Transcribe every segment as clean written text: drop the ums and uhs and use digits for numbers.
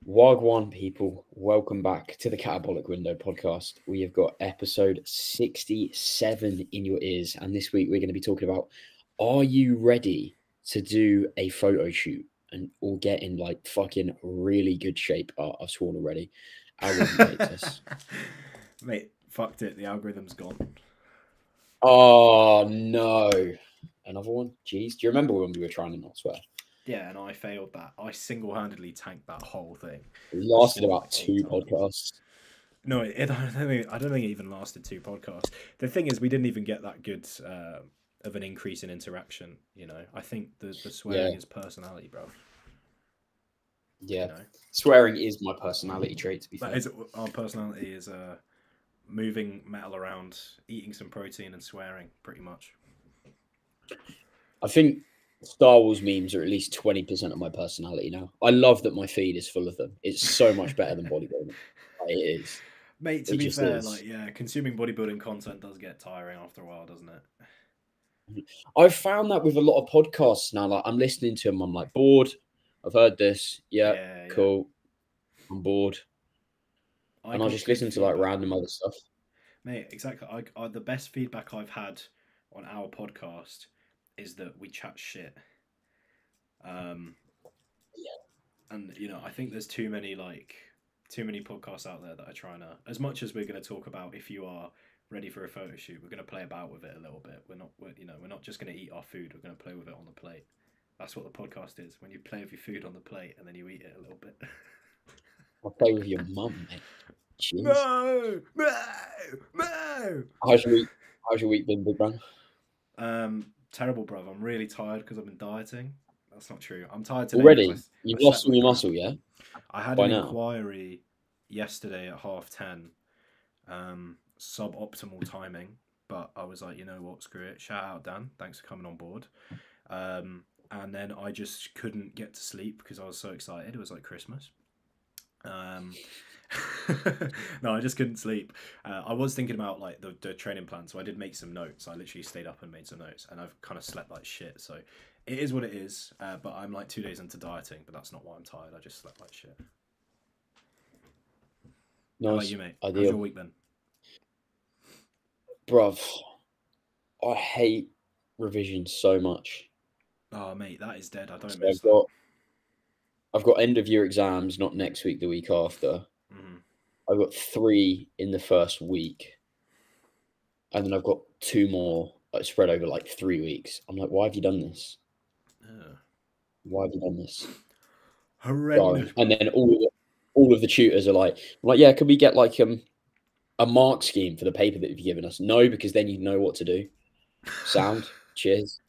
Wagwan people, welcome back to the Catabolic Window podcast. We have got episode 67 in your ears, and this week we're going to be talking about, are you ready to do a photo shoot and all get in like fucking really good shape? I've sworn already. Algorithm hates us. Mate, fucked it. The algorithm's gone. Oh no. Another one? Jeez. Do you remember when we were trying to not swear? Yeah, and I failed that. I single-handedly tanked that whole thing. It lasted about 2 podcasts. No, I don't think it even lasted 2 podcasts. The thing is, we didn't even get that good of an increase in interaction. You know, I think the swearing is personality, bro. Yeah, you know? Swearing is my personality trait. To be fair, our personality is moving metal around, eating some protein, and swearing. Pretty much. I think Star Wars memes are at least 20% of my personality now. I love that my feed is full of them. It's so much better than bodybuilding. It is. Mate, to be fair, consuming bodybuilding content does get tiring after a while, doesn't it? I've found that with a lot of podcasts now. Like, I'm listening to them, I'm like, bored. I've heard this. Yeah, cool. I'm bored. And I'll just listen to like random other stuff. Mate, exactly. The best feedback I've had on our podcast is that we chat shit. And I think there's too many podcasts out there that are trying to, as much as we're going to talk about if you are ready for a photo shoot, we're going to play about with it a little bit. We're not just going to eat our food, we're going to play with it on the plate. That's what the podcast is, when you play with your food on the plate and then you eat it a little bit. I'll play with your mum, mate. Jeez. No. How's your week been, big man? Terrible, bruv. I'm really tired because I've been dieting. That's not true. I'm tired today. Already? You've lost all your muscle, yeah? I had an inquiry yesterday at 10:30. Suboptimal timing, but I was like, you know what, screw it. Shout out, Dan. Thanks for coming on board. And then I just couldn't get to sleep because I was so excited. It was like Christmas. No, I just couldn't sleep. I was thinking about like the training plan, so I did make some notes. I literally stayed up and made some notes, and I've kind of slept like shit. So it is what it is. But I'm like 2 days into dieting, but that's not why I'm tired. I just slept like shit. Nice. How about you, mate? How's your week been? Bruv, I hate revision so much. Oh, mate, that is dead. I don't miss that. I've got end of year exams, not next week, the week after. I've got 3 in the first week, and then I've got 2 more spread over like 3 weeks. I'm like, why have you done this? Why have you done this? Horrendous. And then all of the tutors are like, yeah, could we get like a mark scheme for the paper that you've given us? No, because then you know what to do. Sound. Cheers.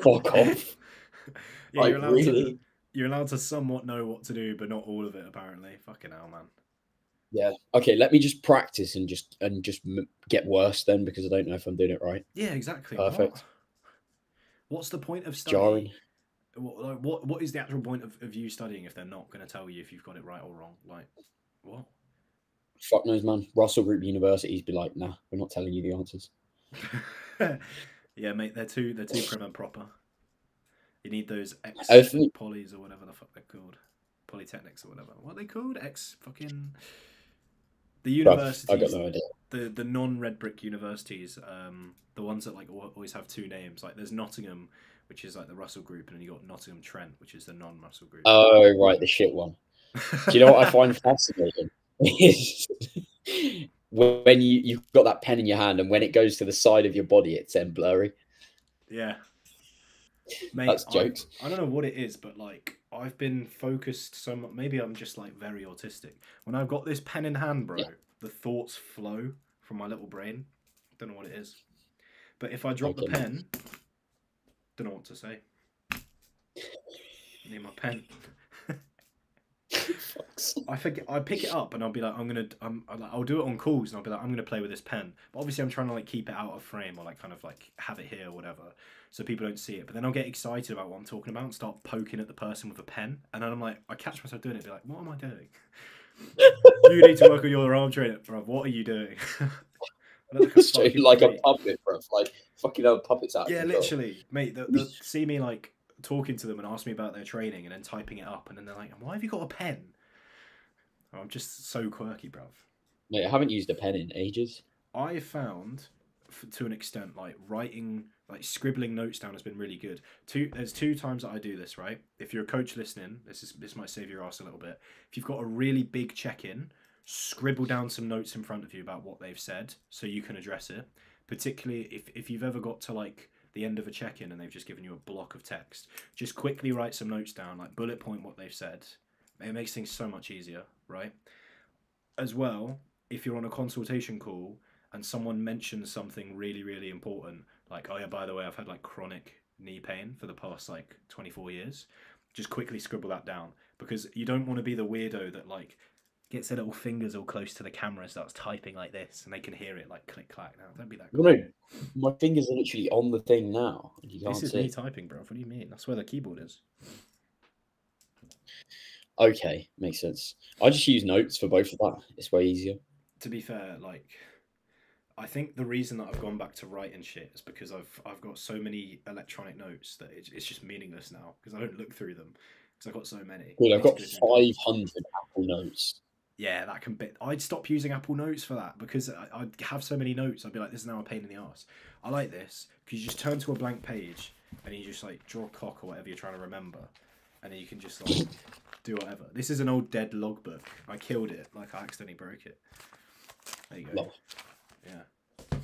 Fuck off. Yeah, like, you're allowed to somewhat know what to do, but not all of it, apparently. Fucking hell, man. Yeah. Okay, let me just practice and just get worse then, because I don't know if I'm doing it right. Yeah, exactly. Perfect. What's the point of studying? What is the actual point of you studying if they're not going to tell you if you've got it right or wrong? Like, what? Fuck knows, man. Russell Group universities be like, nah, we're not telling you the answers. Yeah, mate, they're too prim and proper. You need those polys or whatever the fuck they're called. Polytechnics or whatever. What are they called? The universities. I got no idea. The non-red brick universities, the ones that like always have 2 names. Like there's Nottingham, which is like the Russell Group, and then you got Nottingham Trent, which is the non-Russell Group. Oh, right, the shit one. Do you know what I find fascinating? When you've got that pen in your hand, and when it goes to the side of your body, it's then blurry. Yeah. Mate, that's jokes. I don't know what it is, but like I've been focused so much. Maybe I'm just like very autistic. When I've got this pen in hand, bro, the thoughts flow from my little brain. Don't know what it is. But if I drop the pen, don't know what to say. I need my pen. I forget. I pick it up and I'll be like, I'll do it on calls and I'll be like, I'm gonna play with this pen. But obviously, I'm trying to like keep it out of frame or like kind of like have it here or whatever, so people don't see it. But then I'll get excited about what I'm talking about and start poking at the person with a pen. And then I'm like, I catch myself doing it. Be like, what am I doing? You need to work on your arm training, bro. What are you doing? like a puppet, bro. Like fucking old puppets out. Yeah, literally, mate. They'll see me like talking to them and ask me about their training and then typing it up, and then they're like, why have you got a pen? I'm just so quirky, bruv. Mate, I haven't used a pen in ages. I found, to an extent, like writing, like scribbling notes down has been really good. There's 2 times that I do this, right? If you're a coach listening, this might save your ass a little bit. If you've got a really big check-in, scribble down some notes in front of you about what they've said so you can address it. Particularly if you've ever got to like the end of a check-in and they've just given you a block of text, just quickly write some notes down, like bullet point what they've said. It makes things so much easier, right? As well, if you're on a consultation call and someone mentions something really, really important, like, oh yeah, by the way, I've had like chronic knee pain for the past like 24 years, just quickly scribble that down, because you don't want to be the weirdo that like gets their little fingers all close to the camera and starts typing like this and they can hear it like click clack. Now don't be that guy. No, my fingers are literally on the thing now. And you can't This is see. me typing, bro. What do you mean? That's where the keyboard is. Okay, makes sense. I just use notes for both of that. It's way easier. To be fair, like, I think the reason that I've gone back to writing shit is because I've got so many electronic notes that it's just meaningless now because I don't look through them because I've got so many. Dude, I've got 500 Apple Notes. Yeah, that can be. I'd stop using Apple Notes for that because I'd have so many notes. I'd be like, this is now a pain in the ass. I like this because you just turn to a blank page and you just like draw a cock or whatever you're trying to remember, and then you can just like do whatever. This is an old dead logbook. I killed it. Like I accidentally broke it. There you go. Love. Yeah.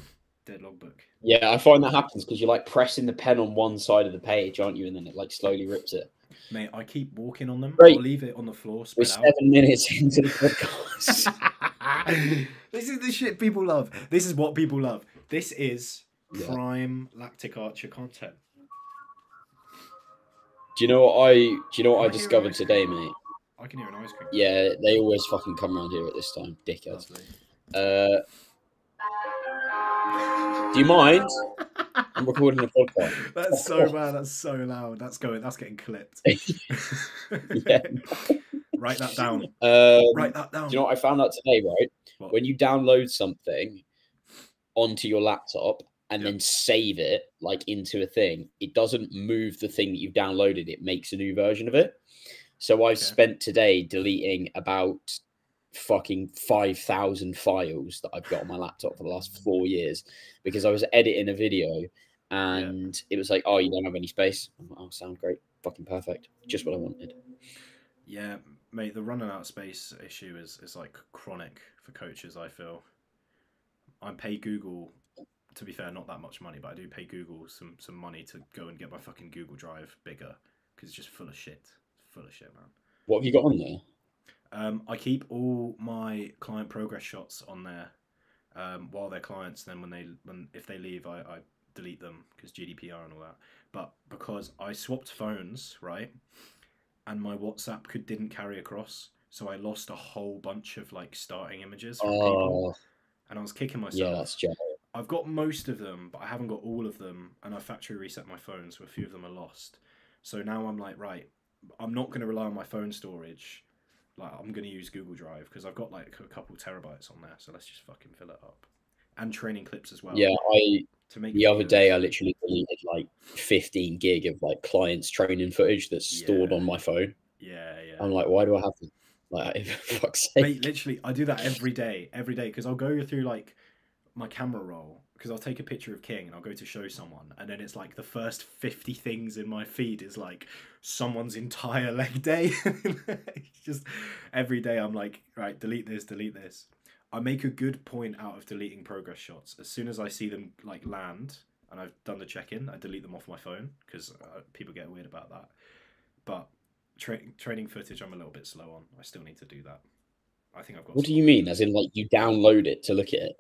Dead logbook. Yeah, I find that happens because you're like pressing the pen on one side of the page, aren't you? And then it like slowly rips it. Mate, I keep walking on them. Great. I'll leave it on the floor. We're 7 minutes into the podcast. This is the shit people love. This is what people love. This is prime Lactic Archer content. Do you know what I discovered today, mate? I can hear an ice cream. Yeah, they always fucking come around here at this time, dickheads. Do you mind? I'm recording a podcast. That's so bad. That's so loud. That's getting clipped. Yeah. Write that down. Write that down. Do you know what I found out today, right? What? When you download something onto your laptop and then save it like into a thing, it doesn't move the thing that you've downloaded. It makes a new version of it. So I've spent today deleting about fucking 5,000 files that I've got on my laptop for the last 4 years because I was editing a video and it was like, oh, you don't have any space. I'm like, oh, sound great. Fucking perfect. Just what I wanted. Yeah, mate, the running out of space issue is like chronic for coaches, I feel. I pay Google, to be fair, not that much money, but I do pay Google some money to go and get my fucking Google Drive bigger because it's just full of shit. It's full of shit, man. What have you got on there? I keep all my client progress shots on there while they're clients. Then if they leave, I delete them because GDPR and all that. But because I swapped phones, right, and my WhatsApp didn't carry across, so I lost a whole bunch of like starting images from people, and I was kicking myself. Yeah, that's jail. I've got most of them, but I haven't got all of them, and I factory reset my phone, so a few of them are lost. So now I'm like, right, I'm not going to rely on my phone storage. Like, I'm going to use Google Drive because I've got like a couple terabytes on there. So let's just fucking fill it up. And training clips as well. Yeah, the other day I literally deleted like 15 gig of like clients training footage that's stored on my phone. Yeah. I'm like, why do I have to? Like, for fuck's sake. Mate, literally, I do that every day because I'll go through like my camera roll because I'll take a picture of King and I'll go to show someone, and then it's like the first 50 things in my feed is like someone's entire leg day. It's just every day I'm like, right, delete this. I make a good point out of deleting progress shots. As soon as I see them like land and I've done the check-in, I delete them off my phone because people get weird about that. But training footage I'm a little bit slow on. I still need to do that. I think I've got. What do you mean? As in like you download it to look at it?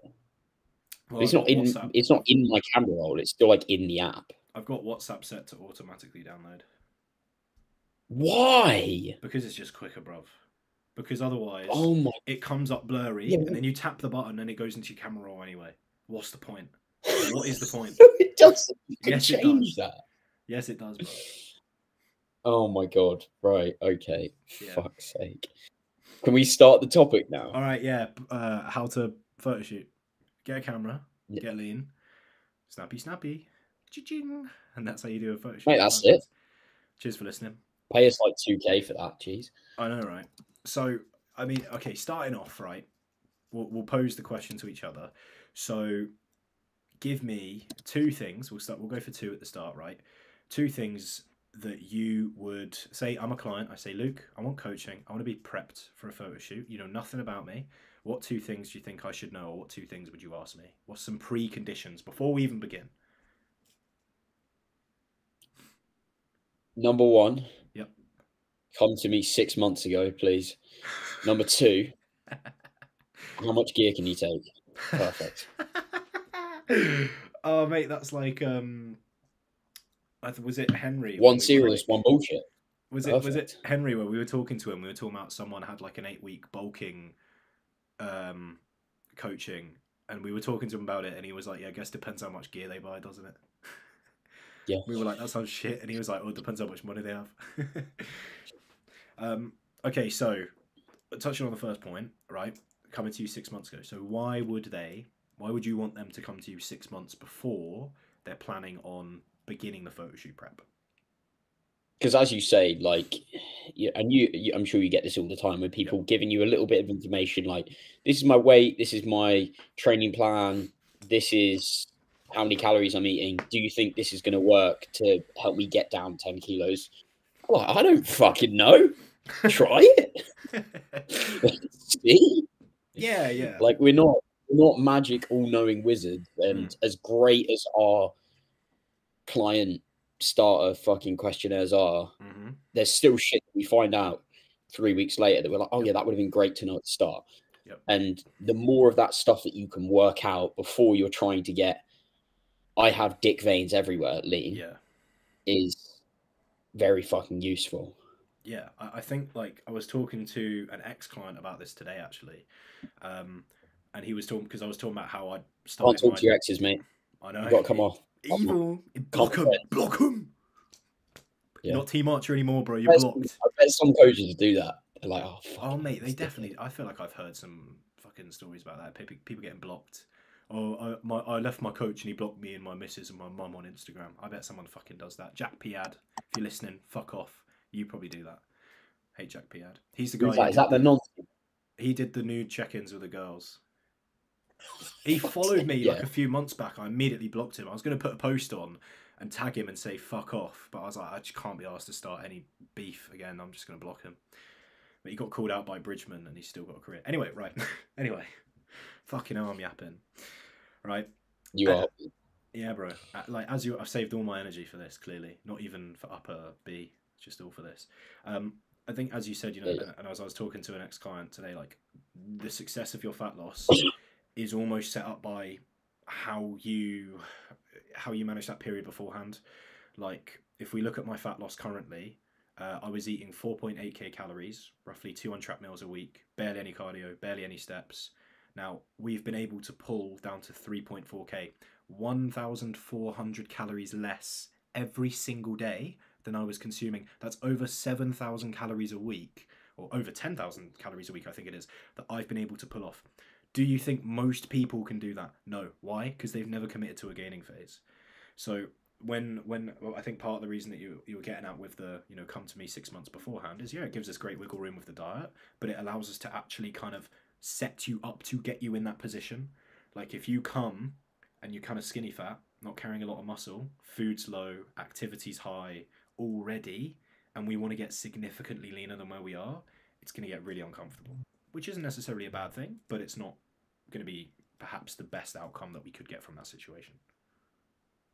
Well, it's not in WhatsApp. It's not in my camera roll. It's still like in the app. I've got WhatsApp set to automatically download. Why? Because it's just quicker, bruv. Because otherwise, it comes up blurry, and then you tap the button, and it goes into your camera roll anyway. What's the point? What is the point? It doesn't. You can change that. Yes, it does, bro. Oh my god! Right? Okay. Yeah. Fuck's sake. Can we start the topic now? All right. Yeah. How to photoshoot. Get a camera, get lean, snappy, cha-ching, and that's how you do a photo shoot. Mate, that's it. Cheers for listening. Pay us like 2K for that, jeez. I know, right? So I mean, okay, starting off, right? We'll pose the question to each other. So, give me two things. We'll go for two at the start, right? Two things that you would say. I'm a client. I say, Luke, I want coaching. I want to be prepped for a photo shoot. You know nothing about me. What two things do you think I should know, or what two things would you ask me? What's some preconditions before we even begin? Number one, Yep. come to me 6 months ago, please. Number two, how much gear can you take? Perfect. Oh, mate, that's like was it Henry? One serious, one bullshit. Was it Henry where we were talking to him? We were talking about someone had like an 8-week bulking coaching, and we were talking to him about it, and he was like, "Yeah, I guess depends how much gear they buy, doesn't it?" Yeah. We were like, "That sounds shit," and he was like, "Oh, it depends how much money they have." Okay, so touching on the first point, right? Coming to you 6 months ago. So why would you want them to come to you 6 months before they're planning on beginning the photo shoot prep? Because as you say, like, and I'm sure you get this all the time with people giving you a little bit of information, like, this is my weight, this is my training plan, this is how many calories I'm eating. Do you think this is going to work to help me get down 10 kilos? I'm like, I don't fucking know. Try it. See? Yeah. Like, we're not magic, all-knowing wizards, and as great as our client starter fucking questionnaires are, there's still shit that we find out 3 weeks later that we're like, oh yeah, that would have been great to know at the start. And the more of that stuff that you can work out before you're trying to get, I have dick veins everywhere, lean, is very fucking useful. Yeah, I think, like, I was talking to an ex-client about this today, actually, and he was talking, because I was talking about how I started. Can't talk to your exes, mate. I know. You've got to come off. Evil. Block him. You're not Team Archer anymore, bro. You're blocked. I bet some coaches do that. They're like, oh, fuck. Oh, mate, they definitely. I feel like I've heard some fucking stories about that. People getting blocked. Oh, I left my coach and he blocked me and my missus and my mum on Instagram. I bet someone fucking does that. Jack Piad, if you're listening, fuck off. You probably do that. Hey, Jack Piad. He's the guy. Is that the nonsense? He did the nude check-ins with the girls. He followed me like a few months back. I immediately blocked him. I was going to put a post on and tag him and say fuck off, but I was like, I just can't be asked to start any beef again. I'm just going to block him. But he got called out by Bridgman and he's still got a career. Anyway, right. Anyway, fucking hell, I'm yapping. Right. You are. Yeah, bro. Like, I've saved all my energy for this. Clearly, not even for upper B. It's just all for this. I think, as you said, and as I was talking to an ex-client today, like, the success of your fat loss is almost set up by how you manage that period beforehand. Like, if we look at my fat loss currently, I was eating 4.8k calories, roughly 2 untrapped meals a week, barely any cardio, barely any steps. Now, we've been able to pull down to 3.4k, 1,400 calories less every single day than I was consuming. That's over 7,000 calories a week, or over 10,000 calories a week, I think it is, that I've been able to pull off. Do you think most people can do that? No. Why? Because they've never committed to a gaining phase. So well, I think part of the reason that you were getting at with the, come to me 6 months beforehand is, it gives us great wiggle room with the diet, but it allows us to actually kind of set you up to get you in that position. Like, if you come and you're kind of skinny fat, not carrying a lot of muscle, food's low, activity's high already, and we want to get significantly leaner than where we are, it's going to get really uncomfortable, which isn't necessarily a bad thing, but it's not going to be perhaps the best outcome that we could get from that situation.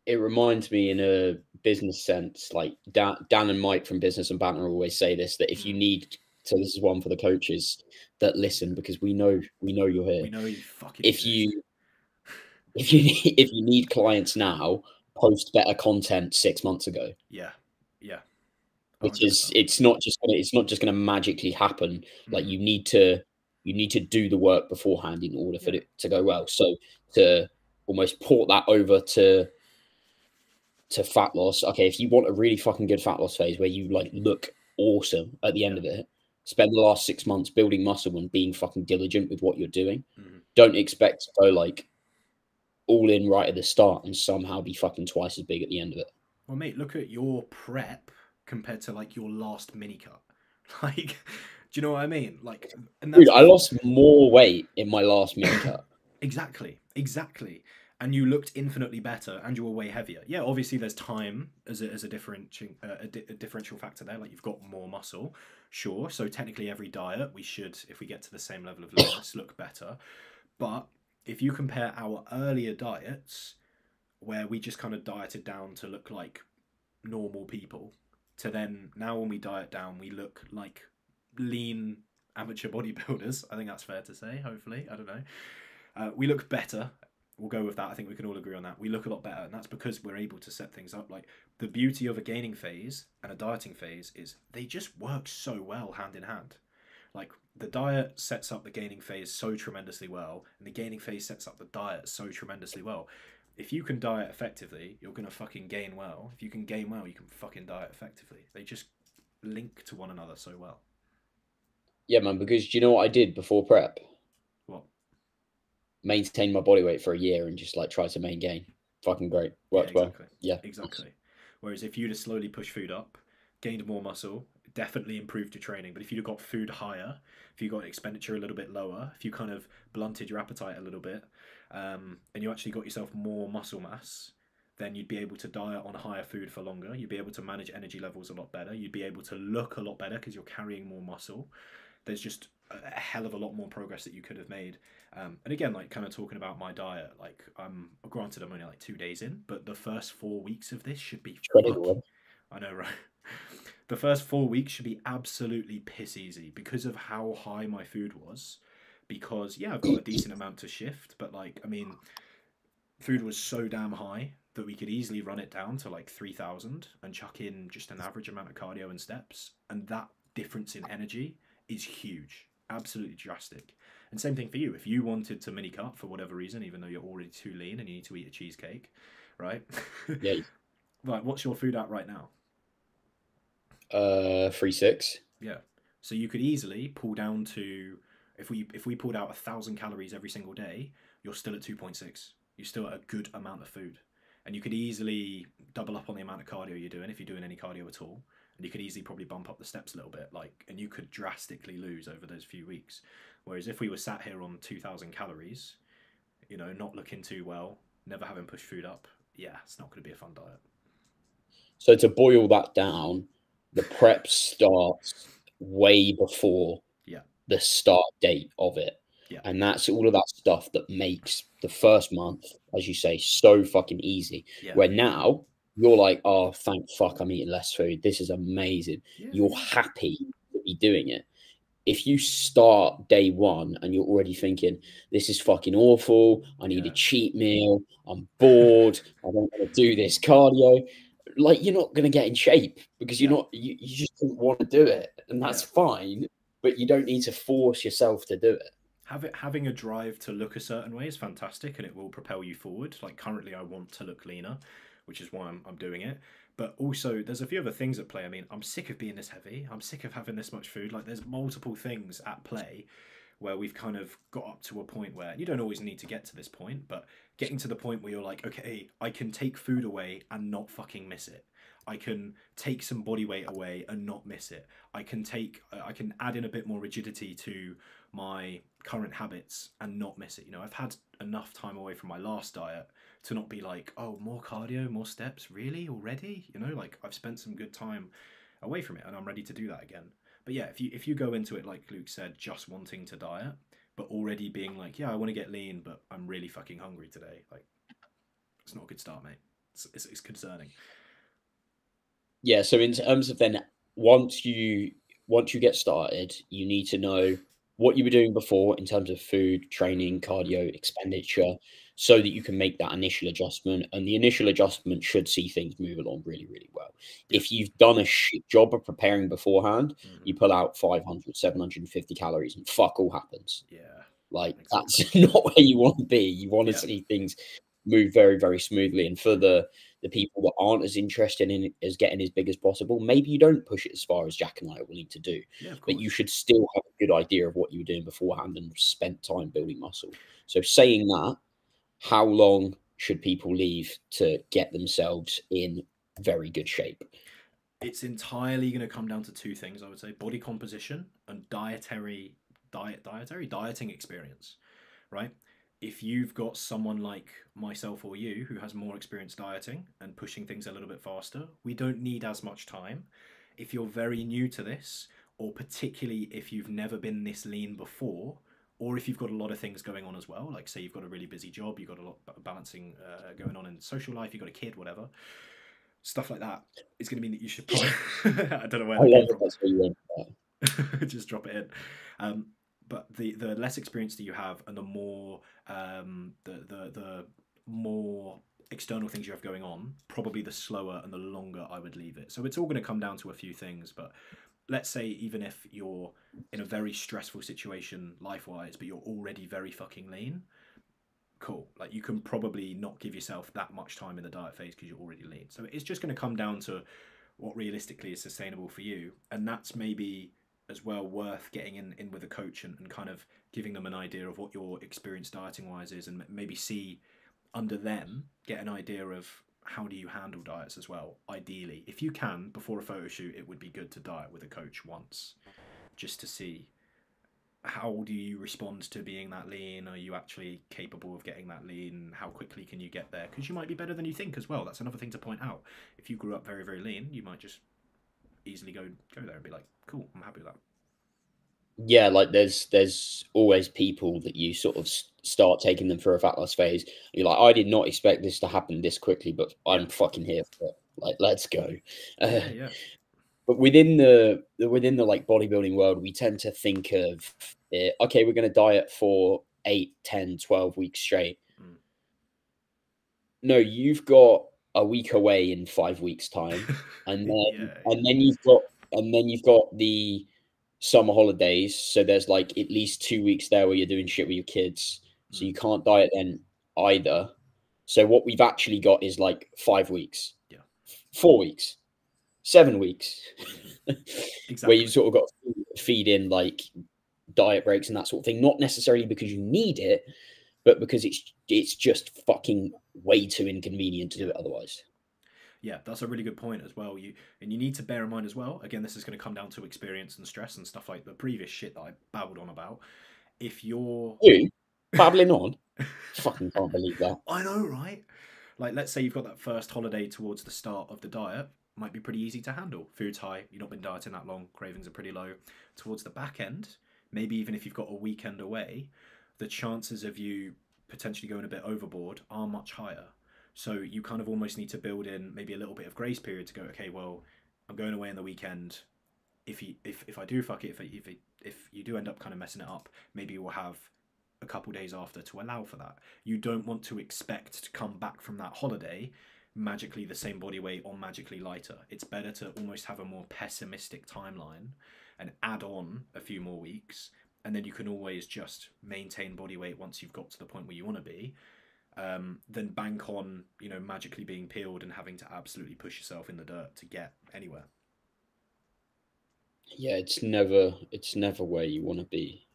It reminds me, in a business sense, like Dan and Mike from Business and Banter always say this, that if you need, so this is one for the coaches that listen, because we know you're here. We know you fucking if you need clients now, post better content 6 months ago. Yeah. 100%. Which is, it's not just gonna magically happen. Like, you need to do the work beforehand in order for it to go well. So to almost port that over to fat loss. Okay, if you want a really fucking good fat loss phase where you like look awesome at the end of it, spend the last 6 months building muscle and being fucking diligent with what you're doing. Don't expect to go like all in right at the start and somehow be fucking twice as big at the end of it. Well, mate, look at your prep compared to like your last mini cut. Like, Do you know what I mean? Like, and Dude, that's I lost more weight in my last meal cut. exactly, exactly. And you looked infinitely better, and you were way heavier. Yeah, obviously there's time as a differential factor there. Like you've got more muscle, sure. So technically, every diet we should, if we get to the same level of leanness, look better. But if you compare our earlier diets, where we just kind of dieted down to look like normal people, to then now when we diet down, we look like lean amateur bodybuilders. I think that's fair to say. Hopefully, I don't know. We look better. We'll go with that. I think we can all agree on that. We look a lot better, and that's because we're able to set things up. Like the beauty of a gaining phase and a dieting phase is they just work so well hand in hand. Like the diet sets up the gaining phase so tremendously well, and the gaining phase sets up the diet so tremendously well. If you can diet effectively, you're gonna fucking gain well. If you can gain well, you can fucking diet effectively. They just link to one another so well. Yeah, man, because do you know what I did before prep? What? Maintain my body weight for a year and just like try to maintain. Fucking great. Worked Yeah, exactly. well. Yeah. Exactly. Whereas if you'd have slowly pushed food up, gained more muscle, definitely improved your training. But if you'd have got food higher, if you got expenditure a little bit lower, if you kind of blunted your appetite a little bit, and you actually got yourself more muscle mass, then you'd be able to diet on higher food for longer. You'd be able to manage energy levels a lot better. You'd be able to look a lot better because you're carrying more muscle. There's just a hell of a lot more progress that you could have made. And again, like kind of talking about my diet, like granted I'm only like 2 days in, but the first 4 weeks of this should be I know, right? The first 4 weeks should be absolutely piss easy because of how high my food was. Because yeah, I've got a decent amount to shift, but like I mean, food was so damn high that we could easily run it down to like 3,000 and chuck in just an average amount of cardio and steps, and that difference in energy is huge, absolutely drastic. And same thing for you. If you wanted to mini cut for whatever reason, even though you're already too lean and you need to eat a cheesecake, right? Yeah. Right. What's your food at right now? 3.6. Yeah. So you could easily pull down to if we pulled out 1,000 calories every single day, you're still at 2.6. You're still at a good amount of food, and you could easily double up on the amount of cardio you're doing if you're doing any cardio at all. And you could easily probably bump up the steps a little bit, like, and you could drastically lose over those few weeks. Whereas if we were sat here on 2,000 calories, you know, not looking too well, never having pushed food up, yeah, it's not going to be a fun diet. So to boil that down, the prep starts way before Yeah. the start date of it. Yeah. And that's all of that stuff that makes the first month, as you say, so fucking easy. Yeah. Where now you're like, oh, thank fuck, I'm eating less food. This is amazing. Yeah, you're happy to be doing it. If you start day one and you're already thinking, this is fucking awful, I need a cheat meal, I'm bored, I don't want to do this cardio, like you're not going to get in shape because you're not, you just don't want to do it. And that's fine, but you don't need to force yourself to do it. Having a drive to look a certain way is fantastic, and it will propel you forward. Like currently I want to look leaner, which is why I'm doing it. But also there's a few other things at play. I mean, I'm sick of being this heavy. I'm sick of having this much food. Like there's multiple things at play where we've kind of got up to a point where you don't always need to get to this point, but getting to the point where you're like, okay, I can take food away and not fucking miss it. I can take some body weight away and not miss it. I can add in a bit more rigidity to my current habits and not miss it. You know, I've had enough time away from my last diet to not be like, oh, more cardio, more steps, really already? You know, like I've spent some good time away from it and I'm ready to do that again. But yeah, if you go into it like Luke said, just wanting to diet, but already being like, yeah, I want to get lean, but I'm really fucking hungry today. Like, it's not a good start, mate. It's concerning. Yeah. So in terms of then, once you get started, you need to know what you were doing before in terms of food, training, cardio, expenditure, so that you can make that initial adjustment. And the initial adjustment should see things move along really, really well. If you've done a shit job of preparing beforehand, you pull out 500, 750 calories and fuck all happens. Yeah. Like that's not where you want to be. You want to see things move very, very smoothly. And for the people that aren't as interested in as getting as big as possible, maybe you don't push it as far as Jack and I are willing to do. Yeah, of course. But you should still have a good idea of what you were doing beforehand and spent time building muscle. So saying that, how long should people leave to get themselves in very good shape? It's entirely going to come down to two things, I would say: body composition and dieting experience, right? If you've got someone like myself or you who has more experience dieting and pushing things a little bit faster, we don't need as much time. If you're very new to this, or particularly if you've never been this lean before, or if you've got a lot of things going on as well, like say you've got a really busy job, you've got a lot balancing going on in social life, you've got a kid, whatever, stuff like that, is going to mean that you should probably I don't know where I that love came it. That's what you want. from. Just drop it in. But the less experience that you have, and the more the more external things you have going on, probably the slower and the longer I would leave it. So it's all going to come down to a few things. But let's say even if you're in a very stressful situation life wise, but you're already very fucking lean, cool. Like you can probably not give yourself that much time in the diet phase because you're already lean. So it's just going to come down to what realistically is sustainable for you, and that's maybe as well worth getting in with a coach and kind of giving them an idea of what your experience dieting wise is, and maybe see under them, get an idea of how do you handle diets as well. Ideally, if you can, before a photo shoot, it would be good to diet with a coach once, just to see how do you respond to being that lean. Are you actually capable of getting that lean? How quickly can you get there? Because you might be better than you think as well. That's another thing to point out. If you grew up very, very lean, you might just easily go there and be like, cool, I'm happy with that. Yeah, like there's always people that you sort of start taking them through a fat loss phase. You're like, I did not expect this to happen this quickly, but Yeah. I'm fucking here for it. Like, let's go. Yeah. But within the like bodybuilding world, we tend to think of okay, we're going to diet for 8, 10, 12 weeks straight. Mm. No, you've got a week away in 5 weeks' time, and then Yeah. you've got the summer holidays. So there's like at least 2 weeks there where you're doing shit with your kids. So Mm. you can't diet then either. So what we've actually got is like 5 weeks, Yeah. 4 weeks, 7 weeks, where you've Exactly. sort of got to feed in like diet breaks and that sort of thing. Not necessarily because you need it, but because it's just fucking way too inconvenient to Yeah. do it otherwise. Yeah, that's a really good point as well. You need to bear in mind as well. Again, this is going to come down to experience and stress and stuff like the previous shit that I babbled on about. If you're You babbling on, fucking can't believe that. I know, right? Like, let's say you've got that first holiday towards the start of the diet, might be pretty easy to handle. Food's high, you've not been dieting that long, cravings are pretty low. Towards the back end, maybe even if you've got a weekend away, the chances of you potentially going a bit overboard are much higher. So you kind of almost need to build in maybe a little bit of grace period to go, okay, well, I'm going away on the weekend. If I do fuck it, if you do end up kind of messing it up, maybe we'll have a couple days after to allow for that. You don't want to expect to come back from that holiday magically the same body weight or magically lighter. It's better to almost have a more pessimistic timeline and add on a few more weeks, and then you can always just maintain body weight once you've got to the point where you want to be. Then bank on magically being peeled and having to absolutely push yourself in the dirt to get anywhere. Yeah, it's never where you want to be.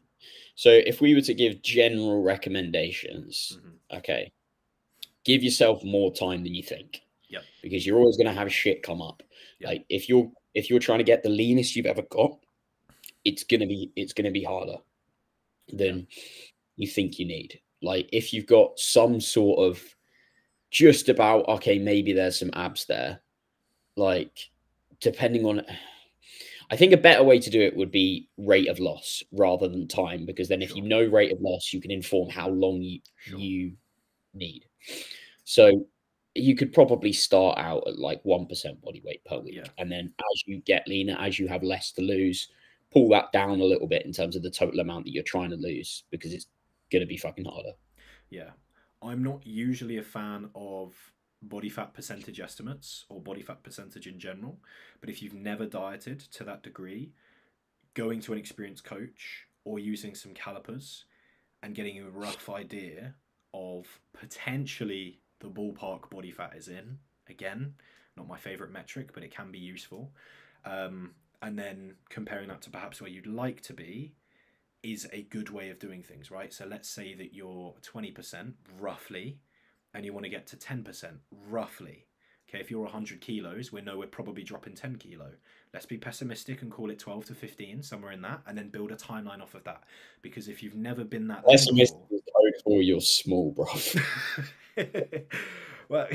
So if we were to give general recommendations, Mm-hmm. okay, give yourself more time than you think, Yep. because you're always going to have shit come up. Yep. Like if you're trying to get the leanest you've ever got, it's gonna be harder Yeah. than you think you need. Like if you've got some sort of just about okay, maybe there's some abs there. Like depending on, I think a better way to do it would be rate of loss rather than time, because then if you Sure. know rate of loss, you can inform how long Sure. you need. So you could probably start out at like 1% body weight per week. Yeah. And then as you get leaner, as you have less to lose, pull that down a little bit in terms of the total amount that you're trying to lose, because it's going to be fucking harder. Yeah. I'm not usually a fan of body fat percentage estimates or body fat percentage in general, but if you've never dieted to that degree, going to an experienced coach or using some calipers and getting a rough idea of potentially the ballpark body fat is in, again, not my favorite metric, but it can be useful. And then comparing that to perhaps where you'd like to be is a good way of doing things, right? So let's say that you're 20% roughly and you want to get to 10% roughly. Okay, if you're 100 kilos, we know we're probably dropping 10 kilo. Let's be pessimistic and call it 12 to 15, somewhere in that, and then build a timeline off of that. Because if you've never been that lean Pessimistic before, is code for you're small, bro. well,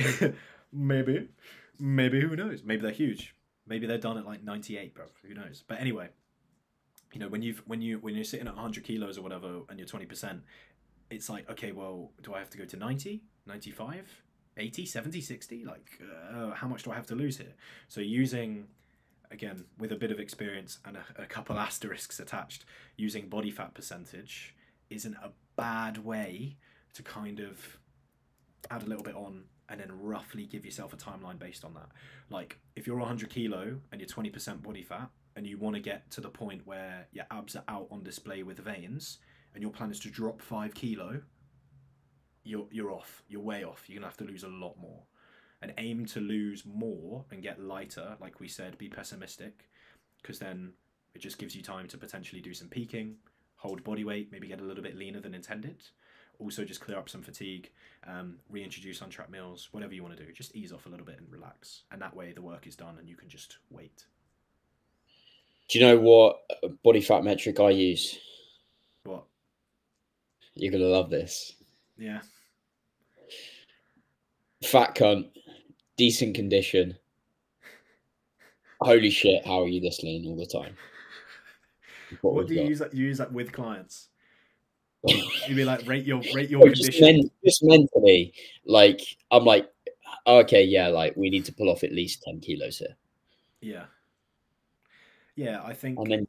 maybe, who knows? Maybe they're huge. Maybe they're done at like 98, bro. Who knows? But anyway, you know, when you're sitting at 100 kilos or whatever, and you're 20%, it's like, okay, well, do I have to go to 90, 95, 80, 70, 60? Like, how much do I have to lose here? So using, again, with a bit of experience and a couple asterisks attached, using body fat percentage isn't a bad way to kind of add a little bit on and then roughly give yourself a timeline based on that. Like, if you're 100 kilo and you're 20% body fat and you want to get to the point where your abs are out on display with veins, and your plan is to drop 5 kilo, you're off. You're way off. You're gonna have to lose a lot more, and aim to lose more and get lighter. Like we said, be pessimistic, because then it just gives you time to potentially do some peaking, hold body weight, maybe get a little bit leaner than intended. Also, just clear up some fatigue, reintroduce untracked meals, whatever you want to do. Just ease off a little bit and relax, and that way the work is done and you can just wait. Do you know what body fat metric I use? What? You're gonna love this. Yeah. Fat cunt, decent condition. Holy shit, how are you this lean all the time? What do you use that? You use that with clients? You'd be like, rate your condition. Just mentally, like, I'm like, okay, yeah, like we need to pull off at least 10 kilos here. Yeah. Yeah, I think and then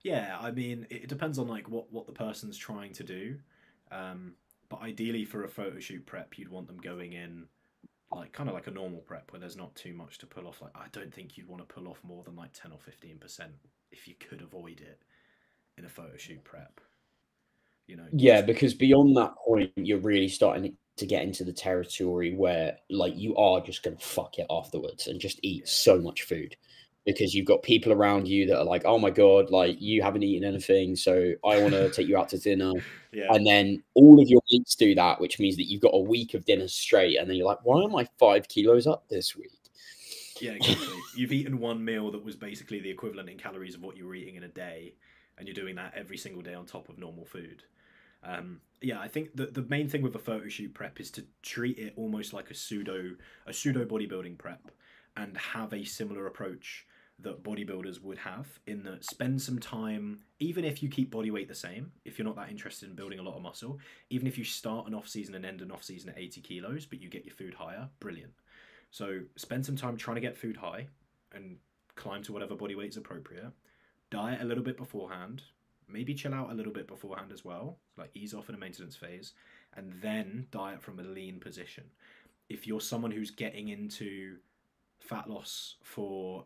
yeah, I mean, it depends on like what the person's trying to do. But ideally for a photo shoot prep, you'd want them going in like kind of like a normal prep where there's not too much to pull off. Like, I don't think you'd want to pull off more than like 10 or 15% if you could avoid it in a photo shoot prep. You know? Yeah, because beyond that point, you're really starting to get into the territory where like you are just going to fuck it afterwards and just eat so much food, because you've got people around you that are like, oh my God, like you haven't eaten anything, so I want to take you out to dinner. Yeah. And then all of your mates do that, which means that you've got a week of dinner straight. And then you're like, why am I 5 kilos up this week? Yeah, exactly. You've eaten one meal that was basically the equivalent in calories of what you were eating in a day, and you're doing that every single day on top of normal food. Yeah, I think the main thing with a photo shoot prep is to treat it almost like a pseudo bodybuilding prep, and have a similar approach that bodybuilders would have, in that spend some time, even if you keep body weight the same, if you're not that interested in building a lot of muscle, even if you start an off season and end an off season at 80 kilos, but you get your food higher, brilliant. So spend some time trying to get food high and climb to whatever body weight is appropriate. Diet a little bit beforehand, maybe chill out a little bit beforehand as well, like ease off in a maintenance phase, and then diet from a lean position. If you're someone who's getting into fat loss for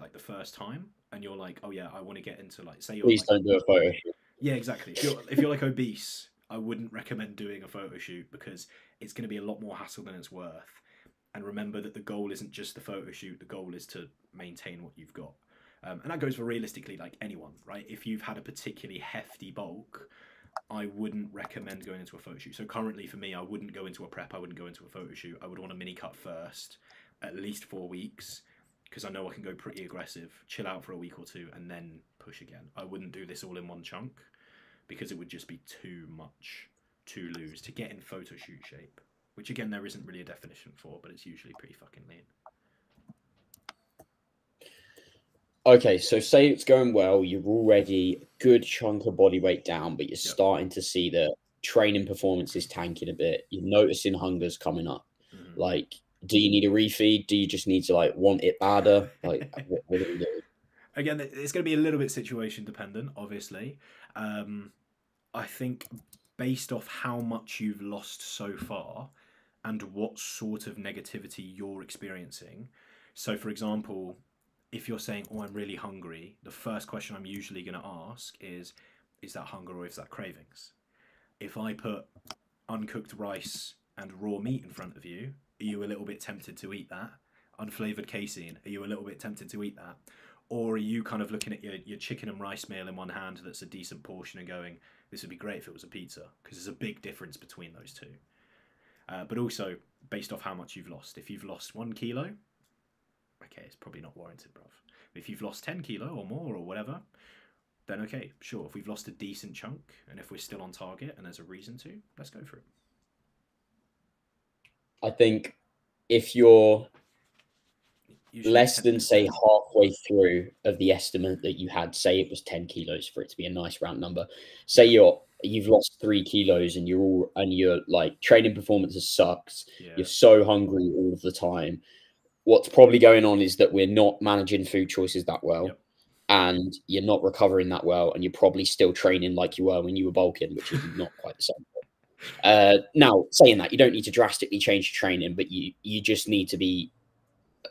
like the first time, and you're like, oh yeah, I want to get into, like, say you're Please like, don't do a photo shoot. Yeah, exactly. If you're like obese, I wouldn't recommend doing a photo shoot, because it's going to be a lot more hassle than it's worth. And remember that the goal isn't just the photo shoot, the goal is to maintain what you've got. And that goes for realistically like anyone, right? If you've had a particularly hefty bulk, I wouldn't recommend going into a photo shoot. So currently for me, I wouldn't go into a prep, I wouldn't go into a photo shoot. I would want a mini cut first, at least 4 weeks, because I know I can go pretty aggressive, chill out for a week or two, and then push again. I wouldn't do this all in one chunk, because it would just be too much to lose to get in photo shoot shape, which again, there isn't really a definition for, but it's usually pretty fucking lean. Okay, so say it's going well, you're already a good chunk of body weight down, but you're starting to see that training performance is tanking a bit. You're noticing hunger's coming up. Like, do you need a refeed? Do you just need to like want it badder? Like, what do you do? Again, it's going to be a little bit situation dependent, obviously. I think based off how much you've lost so far and what sort of negativity you're experiencing. So, for example, if you're saying, oh, I'm really hungry, the first question I'm usually going to ask is that hunger or is that cravings? If I put uncooked rice and raw meat in front of you, are you a little bit tempted to eat that? Unflavoured casein, are you a little bit tempted to eat that? Or are you kind of looking at your chicken and rice meal in one hand that's a decent portion and going, this would be great if it was a pizza? Because there's a big difference between those two. but also based off how much you've lost. If you've lost 1 kilo, okay, it's probably not warranted, bruv. If you've lost 10 kilo or more or whatever, then okay, sure. If we've lost a decent chunk and if we're still on target and there's a reason to, let's go for it. I think if you're Usually less than, say, halfway through of the estimate that you had, say it was 10 kilos for it to be a nice round number, say you've lost 3 kilos and you're like training performance sucks, you're so hungry all of the time, what's probably going on is that we're not managing food choices that well. And you're not recovering that well, and you're probably still training like you were when you were bulking, which is not quite the same. Now, saying that, you don't need to drastically change your training, but you just need to be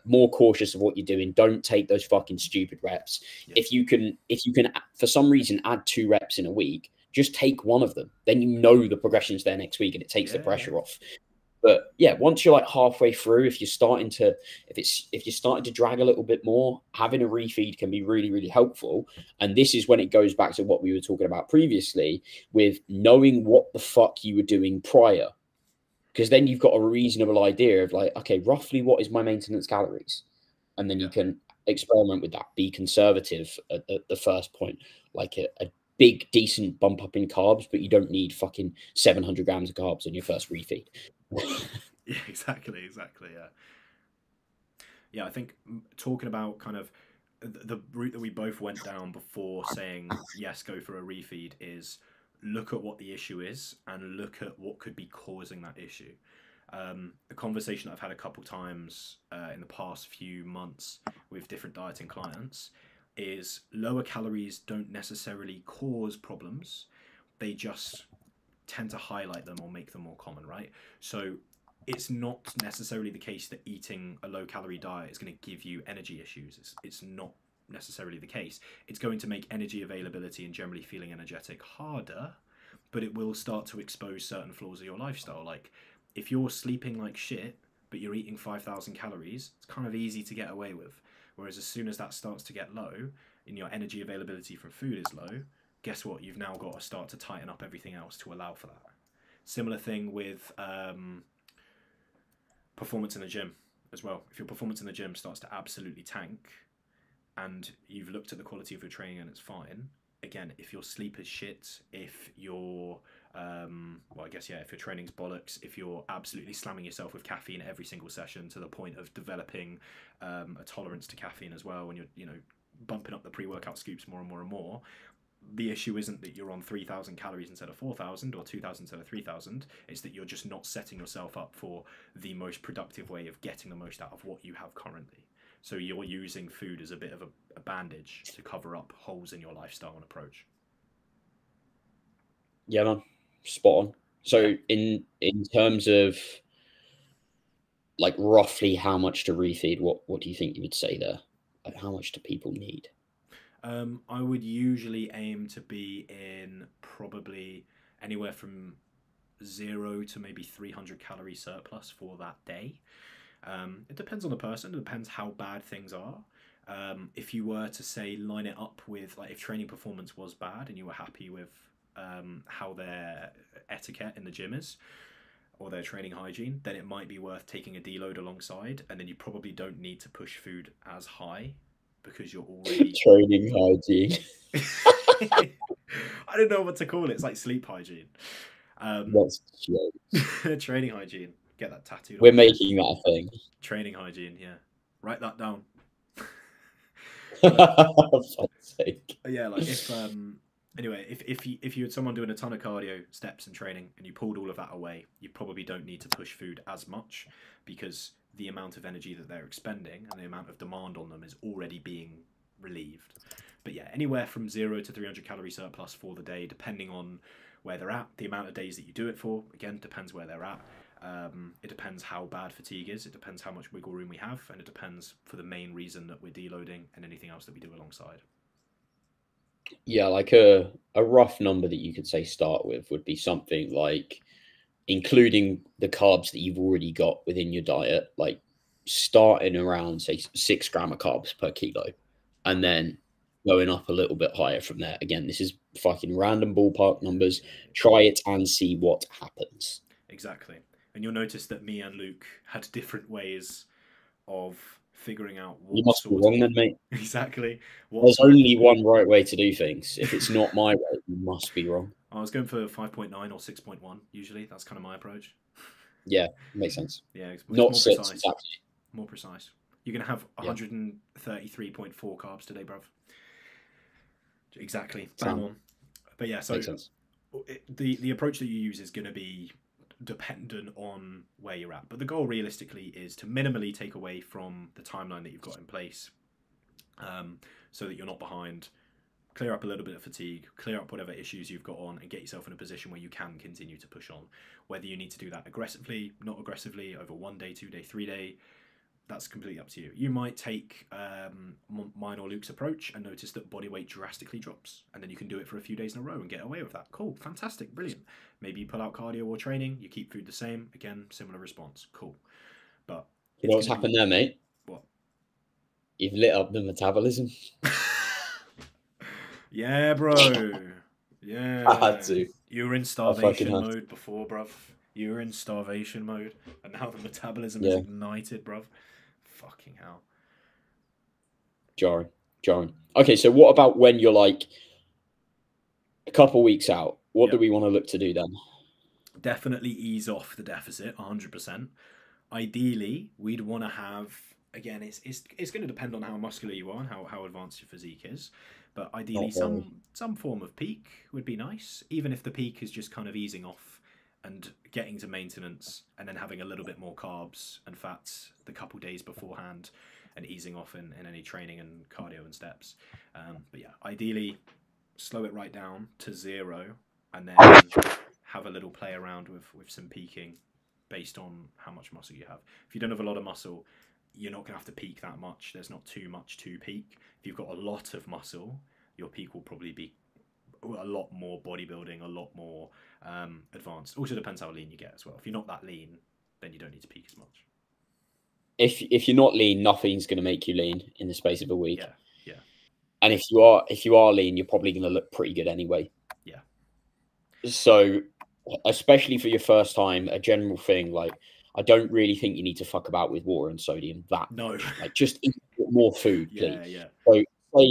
more cautious of what you're doing. Don't take those fucking stupid reps. If you can, for some reason, add 2 reps in a week, just take one of them. Then you know the progression's there next week, and it takes the pressure off. But yeah, once you're like halfway through, if you're starting to drag a little bit more, having a refeed can be really, really helpful. And this is when it goes back to what we were talking about previously with knowing what the fuck you were doing prior. Because then you've got a reasonable idea of like, okay, roughly what is my maintenance calories? And then you can experiment with that. Be conservative at the first point, like a big, decent bump up in carbs, but you don't need fucking 700 grams of carbs in your first refeed. Yeah, exactly. Yeah, I think talking about kind of the route that we both went down before saying yes, go for a refeed is look at what the issue is and look at what could be causing that issue. A conversation that I've had a couple times in the past few months with different dieting clients is lower calories don't necessarily cause problems. They just tend to highlight them or make them more common, right? So it's not necessarily the case that eating a low-calorie diet is going to give you energy issues. It's not necessarily the case. It's going to make energy availability and generally feeling energetic harder, but it will start to expose certain flaws of your lifestyle. Like if you're sleeping like shit, but you're eating 5,000 calories, it's kind of easy to get away with. Whereas as soon as that starts to get low and your energy availability from food is low, guess what? You've now got to start to tighten up everything else to allow for that. Similar thing with performance in the gym as well. If your performance in the gym starts to absolutely tank and you've looked at the quality of your training and it's fine, again, if your sleep is shit, if your if your training's bollocks, if you're absolutely slamming yourself with caffeine every single session to the point of developing a tolerance to caffeine as well, when you're bumping up the pre-workout scoops more and more and more, the issue isn't that you're on 3,000 calories instead of 4,000 or 2,000 instead of 3,000. It's that you're just not setting yourself up for the most productive way of getting the most out of what you have currently. So you're using food as a bit of a bandage to cover up holes in your lifestyle and approach. Yeah, man. Spot on. So in terms of like roughly how much to refeed, what do you think you would say there? Like how much do people need? I would usually aim to be in probably anywhere from 0 to maybe 300 calorie surplus for that day. It depends on the person. It depends how bad things are. If you were to say line it up with, like, if training performance was bad and you were happy with how their etiquette in the gym is or their training hygiene, then it might be worth taking a deload alongside, and then you probably don't need to push food as high because you're already training hygiene. I don't know what to call it. It's like sleep hygiene. That's training hygiene. Get that tattooed. We're making that a thing. Training hygiene, yeah. Write that down. For fuck's sake. Yeah, like if anyway, if you had someone doing a ton of cardio, steps and training, and you pulled all of that away, you probably don't need to push food as much because the amount of energy that they're expending and the amount of demand on them is already being relieved. But yeah, anywhere from 0 to 300 calorie surplus for the day, depending on where they're at, the amount of days that you do it for, again, depends where they're at. It depends how bad fatigue is, it depends how much wiggle room we have, and it depends for the main reason that we're deloading and anything else that we do alongside. Yeah, like a rough number that you could say start with would be something like, including the carbs that you've already got within your diet, like starting around, say, 6 grams of carbs per kilo, and then going up a little bit higher from there. Again, this is fucking random ballpark numbers. Try it and see what happens. Exactly. And you'll notice that me and Luke had different ways of figuring out You what must be sort wrong of then, mate. exactly what There's sort of, only one right way to do things. If it's not my way, you must be wrong. I was going for 5.9 or 6.1 usually. That's kind of my approach. Yeah, makes sense. Yeah, it's Not more 6, precise. exactly. More precise. You're going to have Yeah. 133.4 carbs today, bruv. Exactly. Bang Sound. on. But yeah, so Makes sense. the approach that you use is going to be dependent on where you're at. But the goal realistically is to minimally take away from the timeline that you've got in place, so that you're not behind. Clear up a little bit of fatigue, clear up whatever issues you've got on, and get yourself in a position where you can continue to push on. Whether you need to do that aggressively, not aggressively, over 1 day, 2 day, 3 day, that's completely up to you. You might take mine or Luke's approach and notice that body weight drastically drops, and then you can do it for a few days in a row and get away with that. Cool, fantastic, brilliant. Maybe you pull out cardio or training, you keep food the same, again, similar response. Cool. But You know what's happened there, mate? What? You've lit up the metabolism. Yeah, bro. Yeah. I had to. You were in starvation mode before, bruv. You were in starvation mode, and now the metabolism is ignited, bruv. Fucking hell. Jarring. Okay, so what about when you're like a couple weeks out? What do we want to look to do then? Definitely ease off the deficit, 100%. Ideally, we'd want to have, again, it's going to depend on how muscular you are and how advanced your physique is. But ideally, some form of peak would be nice, even if the peak is just kind of easing off and getting to maintenance, and then having a little bit more carbs and fats the couple days beforehand, and easing off in any training and cardio and steps. But yeah, ideally, slow it right down to 0, and then have a little play around with some peaking based on how much muscle you have. If you don't have a lot of muscle, you're not going to have to peak that much. There's not too much to peak. If you've got a lot of muscle, your peak will probably be a lot more bodybuilding, a lot more advanced. Also depends how lean you get as well. If you're not that lean, then you don't need to peak as much. If you're not lean, nothing's going to make you lean in the space of a week. Yeah. And if you are lean, you're probably going to look pretty good anyway. Yeah. So, especially for your first time, a general thing, like, I don't really think you need to fuck about with water and sodium that much. Like, just eat more food, please. Yeah. So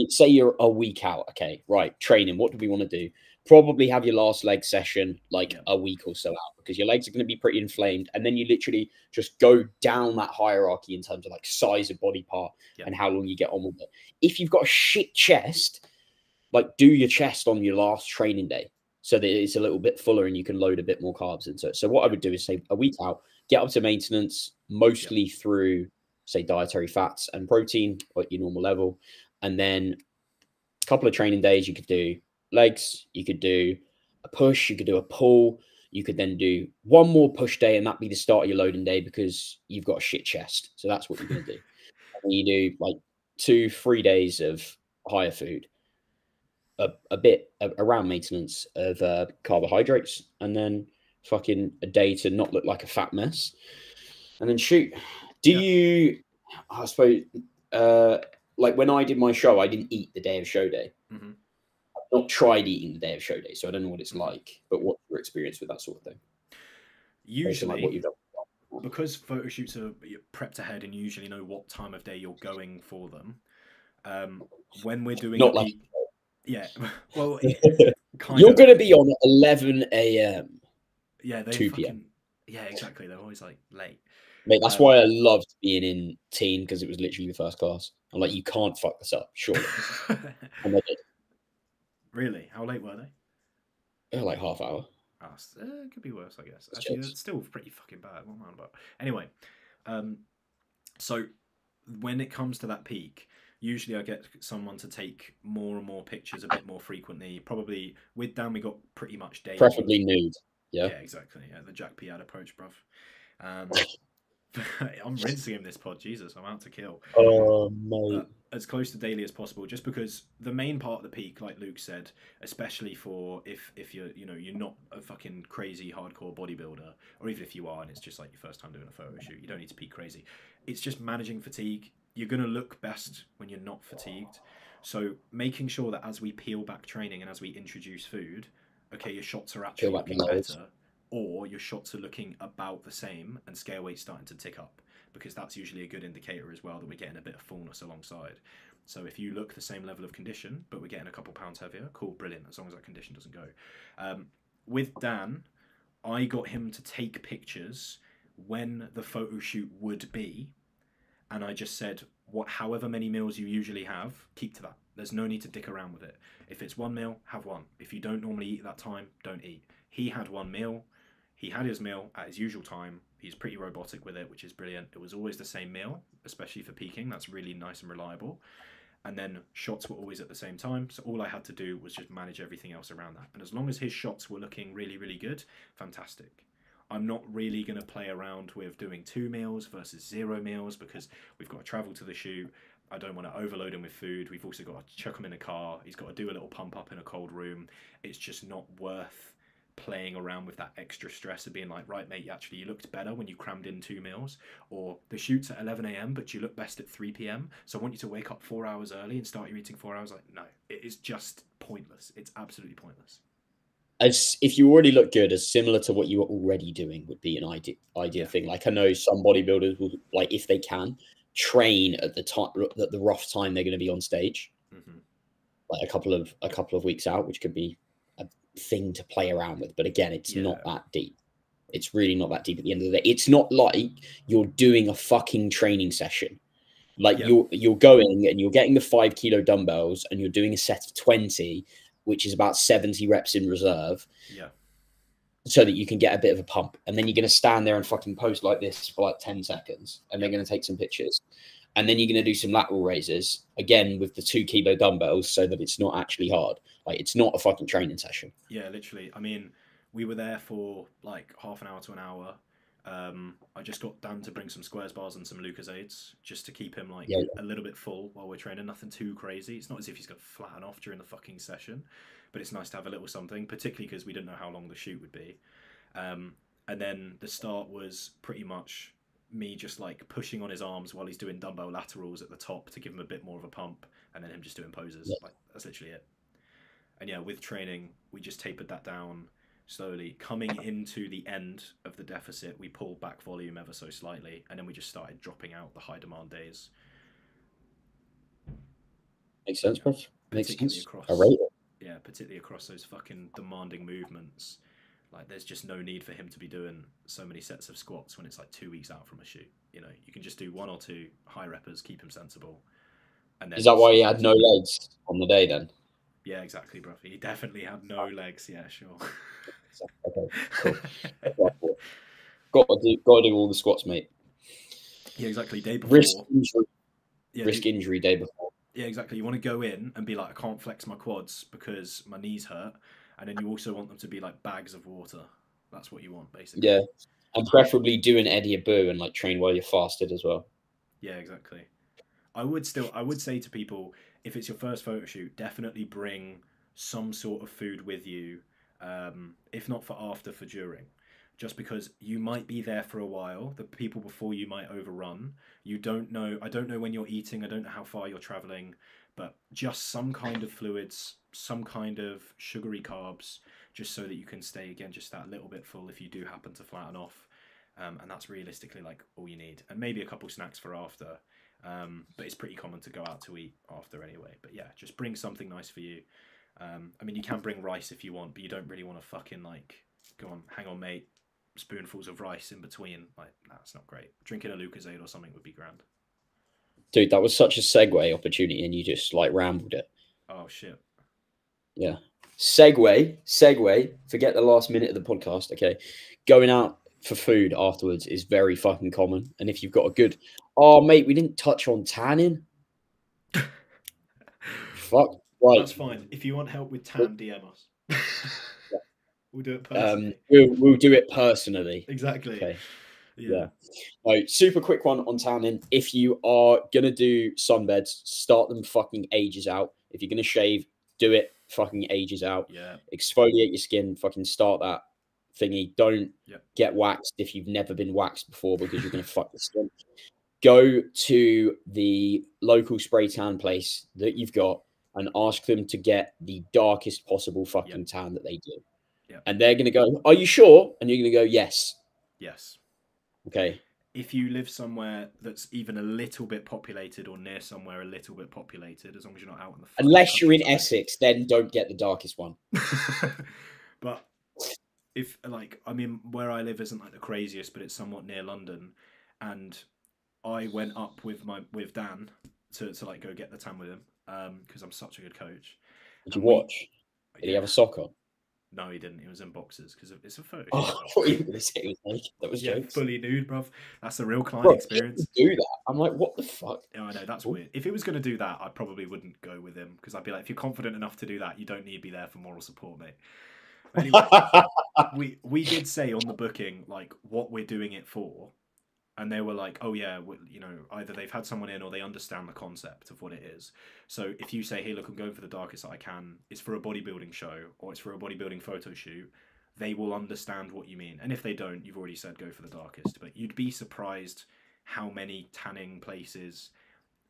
say you're a week out, okay, right, training, what do we want to do? Probably have your last leg session like a week or so out, because your legs are going to be pretty inflamed, and then you literally just go down that hierarchy in terms of like size of body part and how long you get on with it. If you've got a shit chest, like, do your chest on your last training day so that it's a little bit fuller and you can load a bit more carbs into it. So what I would do is say a week out, get up to maintenance, mostly through, say, dietary fats and protein at your normal level. And then a couple of training days, you could do legs, you could do a push, you could do a pull, you could then do one more push day, and that'd be the start of your loading day because you've got a shit chest. So that's what you're going to do. And you do like 2-3 days of higher food, a bit around maintenance of carbohydrates, and then fucking a day to not look like a fat mess, and then shoot. Do you, I suppose, like when I did my show, I didn't eat the day of show day. Mm-hmm. I've not tried eating the day of show day, so I don't know what it's like. But what's your experience with that sort of thing? Usually, like what you've done. Because photo shoots are prepped ahead and you usually know what time of day you're going for them. When we're doing not like, yeah, well, you're going to be on 11 a.m. Yeah, they 2 p.m. Yeah, exactly. They're always like late. Mate, that's why I loved being in teen, because it was literally the first class. I'm like, you can't fuck this up, surely. And they did. Really? How late were they? Like half hour. It could be worse, I guess. Actually, it's still pretty fucking bad. What am I on about? Anyway, so when it comes to that peak, usually I get someone to take more and more pictures a bit more frequently. Probably with Dan, we got pretty much daily. Preferably nude. Yeah, exactly. Yeah, the Jack P ad approach, bruv. I'm rinsing him this pod. Jesus, I'm out to kill. Oh, mate. As close to daily as possible, just because the main part of the peak, like Luke said, especially for if you're you're not a fucking crazy hardcore bodybuilder, or even if you are and it's just like your first time doing a photo shoot, you don't need to peak crazy. It's just managing fatigue. You're gonna look best when you're not fatigued. So making sure that as we peel back training and as we introduce food, okay, your shots are actually looking better. or your shots are looking about the same and scale weight's starting to tick up, because that's usually a good indicator as well that we're getting a bit of fullness alongside. So if you look the same level of condition, but we're getting a couple pounds heavier, cool, brilliant, as long as that condition doesn't go. With Dan, I got him to take pictures when the photo shoot would be, and I just said, however many meals you usually have, keep to that. There's no need to dick around with it. If it's one meal, have one. If you don't normally eat at that time, don't eat. He had one meal. He had his meal at his usual time. He's pretty robotic with it, which is brilliant. It was always the same meal, especially for peaking. That's really nice and reliable. And then shots were always at the same time. So all I had to do was just manage everything else around that. And as long as his shots were looking really, really good, fantastic. I'm not really going to play around with doing 2 meals versus 0 meals, because we've got to travel to the shoot. I don't want to overload him with food. We've also got to chuck him in a car. He's got to do a little pump up in a cold room. It's just not worth playing around with that extra stress of being like, right, mate, you looked better when you crammed in 2 meals, or the shoot's at 11 a.m, but you look best at 3 p.m. So I want you to wake up 4 hours early and start your eating 4 hours. Like, no, it is just pointless. It's absolutely pointless. As if you already look good, as similar to what you were already doing would be an idea thing. Like, I know some bodybuilders will, like, if they can, train at the rough time they're going to be on stage, like a couple of weeks out, which could be a thing to play around with. But again, it's not that deep. It's really not that deep at the end of the day. It's not like you're doing a fucking training session. Like, you're going and you're getting the 5 kilo dumbbells and you're doing a set of 20, which is about 70 reps in reserve. Yeah. So that you can get a bit of a pump. And then you're going to stand there and fucking pose like this for like 10 seconds. And they're going to take some pictures. And then you're going to do some lateral raises, again, with the 2 kilo dumbbells, so that it's not actually hard. Like, it's not a fucking training session. Yeah, literally. I mean, we were there for like half an hour to an hour. I just got Dan to bring some squares bars and some Lucozades just to keep him like a little bit full while we're training. Nothing too crazy. It's not as if he's going to flatten off during the fucking session, but it's nice to have a little something, particularly because we didn't know how long the shoot would be. And then the start was pretty much me just like pushing on his arms while he's doing dumbbell laterals at the top to give him a bit more of a pump, and then him just doing poses. Like, that's literally it. And yeah, with training, we just tapered that down slowly. Coming into the end of the deficit, we pulled back volume ever so slightly, and then we just started dropping out the high demand days. Makes sense, bro. Makes sense. Across, I rate it. Yeah, particularly across those fucking demanding movements. Like, there's just no need for him to be doing so many sets of squats when it's like 2 weeks out from a shoot. You know, you can just do 1 or 2 high reppers, keep him sensible. And then, is that why he had no legs on the day then? Yeah, exactly, bro. He definitely had no legs. Yeah, sure. Okay, cool. got to do all the squats, mate. Yeah, exactly. Day before. Risk injury day before. Yeah, exactly. You want to go in and be like, I can't flex my quads because my knees hurt. And then you also want them to be like bags of water. That's what you want, basically. Yeah. And preferably do an Eddie Abu and like train while you're fasted as well. Yeah, exactly. I would say to people, if it's your first photo shoot, definitely bring some sort of food with you. If not for after, for during. Just because you might be there for a while. The people before you might overrun. You don't know. I don't know when you're eating. I don't know how far you're traveling. But just some kind of fluids, some kind of sugary carbs, just so that you can stay, again, just that little bit full if you do happen to flatten off. And that's realistically like all you need. And maybe a couple snacks for after. But it's pretty common to go out to eat after anyway. But yeah, just bring something nice for you. I mean, you can bring rice if you want, but you don't really want to fucking like, go on, hang on, mate, spoonfuls of rice in between. Like, nah, it's not great. Drinking a Lucozade or something would be grand. Dude, that was such a segue opportunity, and you just like rambled it. Oh shit. Yeah. Segue. Forget the last minute of the podcast. Okay. Going out for food afterwards is very fucking common. And if you've got a good, oh mate, we didn't touch on tanning. Fuck. Right. That's fine. If you want help with tan, DM us. We'll do it personally. We'll do it personally. Exactly. Okay. Yeah. Right, super quick one on tanning. If you are gonna do sunbeds, start them fucking ages out. If you're gonna shave, do it fucking ages out. Yeah. Exfoliate your skin. Fucking start that thingy. Don't get waxed if you've never been waxed before, because you're gonna fuck the skin. Go to the local spray tan place that you've got and ask them to get the darkest possible fucking tan that they do. And they're going to go, "Are you sure?" And you're going to go, "Yes." Yes. Okay. If you live somewhere that's even a little bit populated or near somewhere a little bit populated, as long as you're not out in the Unless you're in countryside. Essex, then don't get the darkest one. But if, like, I mean, where I live isn't like the craziest, but it's somewhat near London, and I went up with Dan to like go get the tan with him, because I'm such a good coach. Did you watch? Did he have a sock on? No, he didn't. He was in boxers because it's a photo shoot. Oh, I thought you were going to say he was naked. That was jokes. Fully nude, bruv. That's the real client experience. Do that. I'm like, what the fuck? Yeah, I know, that's weird. If he was going to do that, I probably wouldn't go with him, because I'd be like, if you're confident enough to do that, you don't need to be there for moral support, mate. Anyway, we did say on the booking like what we're doing it for, and they were like, oh yeah, you know, either they've had someone in or they understand the concept of what it is. So if you say, hey, look, I'm going for the darkest that I can, it's for a bodybuilding show or it's for a bodybuilding photo shoot, they will understand what you mean. And if they don't, you've already said go for the darkest. But you'd be surprised how many tanning places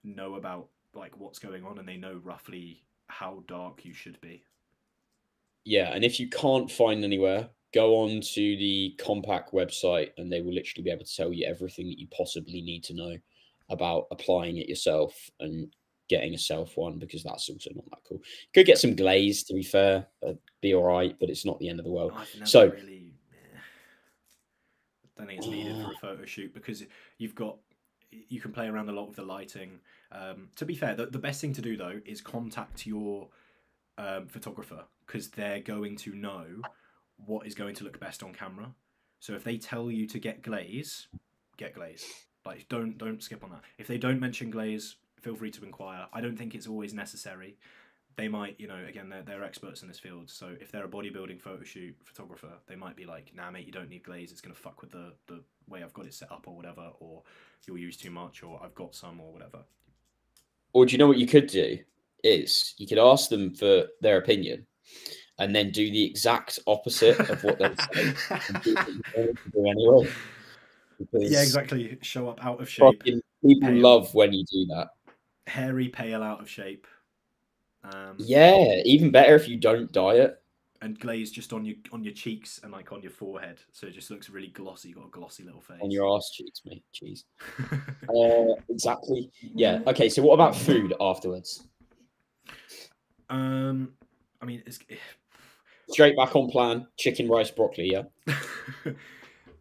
know about like what's going on, and they know roughly how dark you should be. Yeah, and if you can't find anywhere, go on to the Compact website and they will literally be able to tell you everything that you possibly need to know about applying it yourself and getting a self one, because that's also not that cool. Could get some glaze, to be fair, be all right, but it's not the end of the world. So really, I don't think it's needed for a photo shoot, because you can play around a lot with the lighting. To be fair, the best thing to do though is contact your photographer, because they're going to know what is going to look best on camera. So if they tell you to get glaze, get glaze. Like don't skip on that. If they don't mention glaze, feel free to inquire. I don't think it's always necessary. They might, you know, again, they're experts in this field. So if they're a bodybuilding photo shoot photographer, they might be like, nah, mate, you don't need glaze. It's going to fuck with the way I've got it set up or whatever, or you'll use too much, or I've got some or whatever. Or do you know what you could do? Is you could ask them for their opinion and then do the exact opposite of what they say and do what you want to do anyway. Yeah, exactly. Show up out of shape. People love when you do that. Hairy, pale, out of shape. Yeah, even better if you don't dye it. And glaze just on your cheeks and like on your forehead, so it just looks really glossy. You got a glossy little face. On your ass cheeks, mate. Jeez. Exactly. Yeah. Okay. So what about food afterwards? I mean, it's straight back on plan. Chicken, rice, broccoli. Yeah.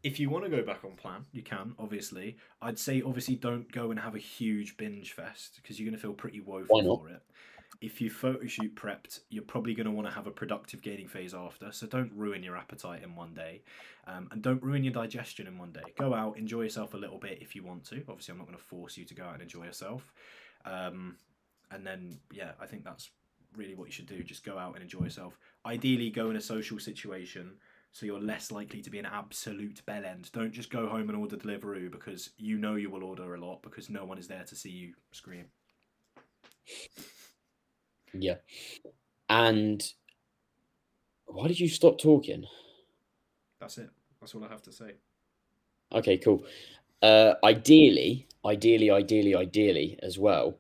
If you want to go back on plan, you can, obviously. I'd say, obviously, don't go and have a huge binge fest, because you're going to feel pretty woeful for it. If you photo shoot prepped, you're probably going to want to have a productive gaining phase after, so don't ruin your appetite in one day. And don't ruin your digestion in one day. Go out, enjoy yourself a little bit if you want to. Obviously, I'm not going to force you to go out and enjoy yourself. And then, yeah, I think that's really what you should do. Just go out and enjoy yourself. Ideally, go in a social situation, so you're less likely to be an absolute bellend. Don't just go home and order Deliveroo, because you know you will order a lot, because no one is there to see you scream. Yeah. And why did you stop talking? That's it. That's all I have to say. Okay, cool. Ideally as well,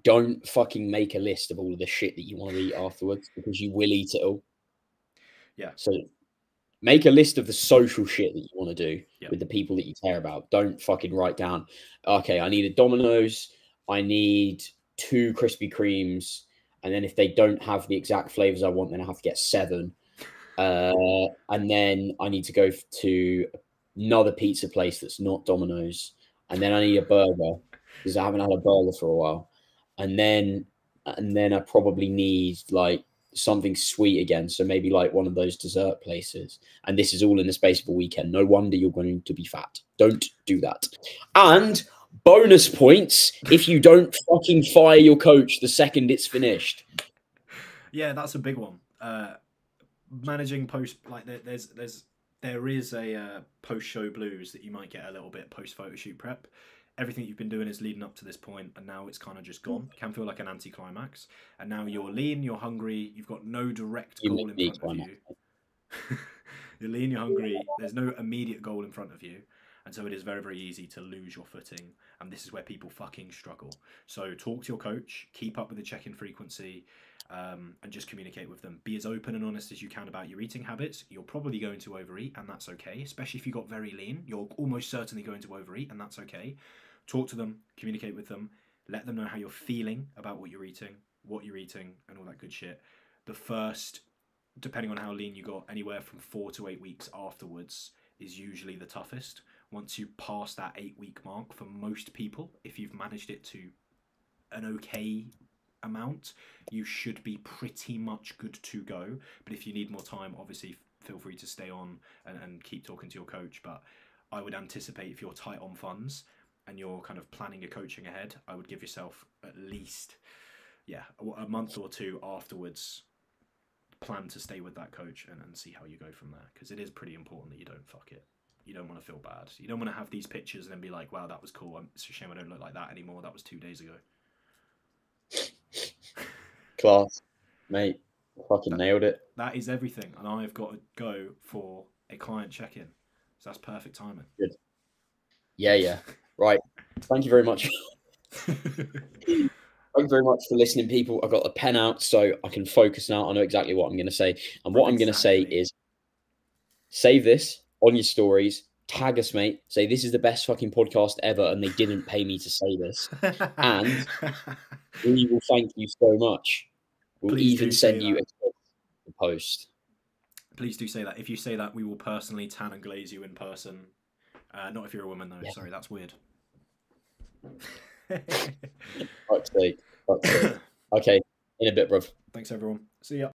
don't fucking make a list of all of the shit that you want to eat afterwards, because you will eat it all. Yeah. So make a list of the social shit that you want to do with the people that you care about. Don't fucking write down, okay, I need a Domino's, I need 2 Krispy Kremes, and then if they don't have the exact flavors I want, then I have to get 7. And then I need to go to another pizza place that's not Domino's, and then I need a burger, because I haven't had a burger for a while. And then I probably need like something sweet again. So maybe like one of those dessert places. And this is all in the space of a weekend. No wonder you're going to be fat. Don't do that. And bonus points if you don't fucking fire your coach the second it's finished. Yeah, that's a big one. Managing post, like there is a post show blues that you might get a little bit post photo shoot prep. Everything you've been doing is leading up to this point, and now it's kind of just gone. Can feel like an anticlimax. And now you're lean, you're hungry, you've got no direct goal in front of you. You're lean, you're hungry, there's no immediate goal in front of you. And so it is very, very easy to lose your footing. And this is where people fucking struggle. So talk to your coach, keep up with the check-in frequency. and just communicate with them. Be as open and honest as you can about your eating habits. You're probably going to overeat, and that's okay, especially if you got very lean. You're almost certainly going to overeat, and that's okay. Talk to them, communicate with them, let them know how you're feeling about what you're eating, and all that good shit. The first, depending on how lean you got, anywhere from 4 to 8 weeks afterwards is usually the toughest. Once you pass that 8-week mark, for most people, if you've managed it to an okay amount, you should be pretty much good to go. But if you need more time, obviously feel free to stay on and keep talking to your coach. But I would anticipate, if you're tight on funds and you're kind of planning your coaching ahead, I would give yourself at least a month or 2 afterwards. Plan to stay with that coach and see how you go from there, because it is pretty important that you don't fuck it. You don't want to feel bad. You don't want to have these pictures and then be like, wow, that was cool. It's a shame I don't look like that anymore. That was 2 days ago. Class, mate. Fucking nailed it. That is everything. And I've got to go for a client check-in. So that's perfect timing. Good. Yeah. Right. Thank you very much. Thank you very much for listening, people. I've got the pen out so I can focus now. I know exactly what I'm going to say. And what I'm going to say is, save this on your stories, tag us, mate. Say, this is the best fucking podcast ever, and they didn't pay me to say this. And we will thank you so much. We'll even send you a post. Please do say that. If you say that, we will personally tan and glaze you in person. Not if you're a woman, though. Yeah. Sorry, that's weird. Fuck's sake. Okay, in a bit, bruv. Thanks, everyone. See ya.